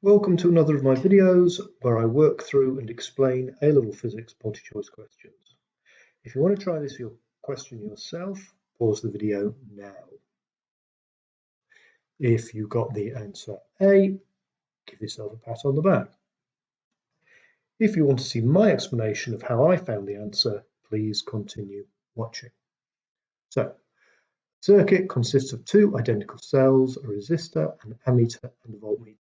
Welcome to another of my videos where I work through and explain A-level physics multi-choice questions. If you want to try this question yourself, pause the video now. If you got the answer A, give yourself a pat on the back. If you want to see my explanation of how I found the answer, please continue watching. So, circuit consists of two identical cells, a resistor, an ammeter and a voltmeter.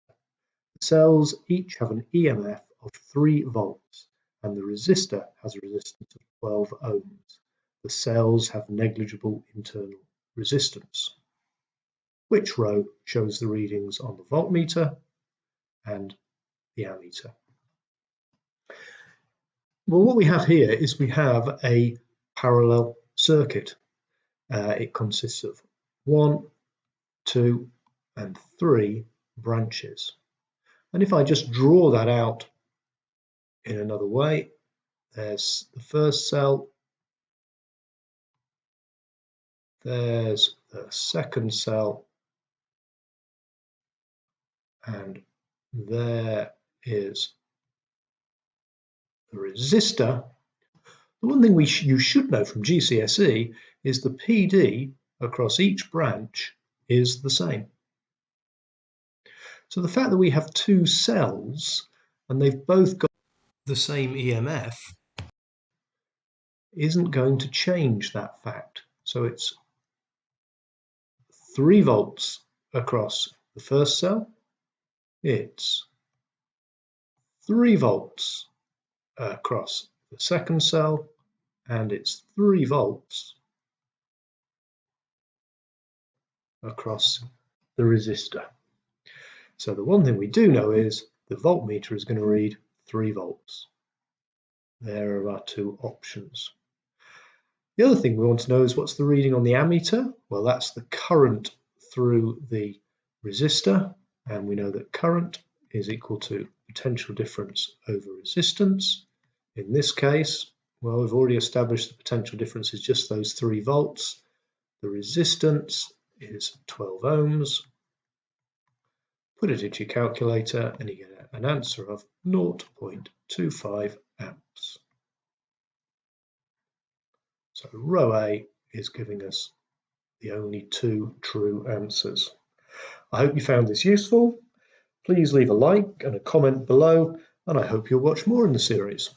The cells each have an EMF of 3 volts and the resistor has a resistance of 12 ohms. The cells have negligible internal resistance. Which row shows the readings on the voltmeter and the ammeter? Well, what we have here is we have a parallel circuit. It consists of 1, 2 and 3 branches. And if I just draw that out in another way, there's the first cell, there's the second cell, and there is the resistor. The one thing you should know from GCSE is the PD across each branch is the same. So the fact that we have two cells and they've both got the same EMF isn't going to change that fact. So it's 3 volts across the first cell, it's 3 volts across the second cell, and it's 3 volts across the resistor. So the one thing we do know is the voltmeter is going to read 3 volts. There are our two options. The other thing we want to know is what's the reading on the ammeter? Well, that's the current through the resistor, and we know that current is equal to potential difference over resistance. In this case, well, we've already established the potential difference is just those 3 volts. The resistance is 12 ohms. Put it into your calculator and you get an answer of 0.25 amps. So row A is giving us the only 2 true answers. I hope you found this useful. Please leave a like and a comment below, and I hope you'll watch more in the series.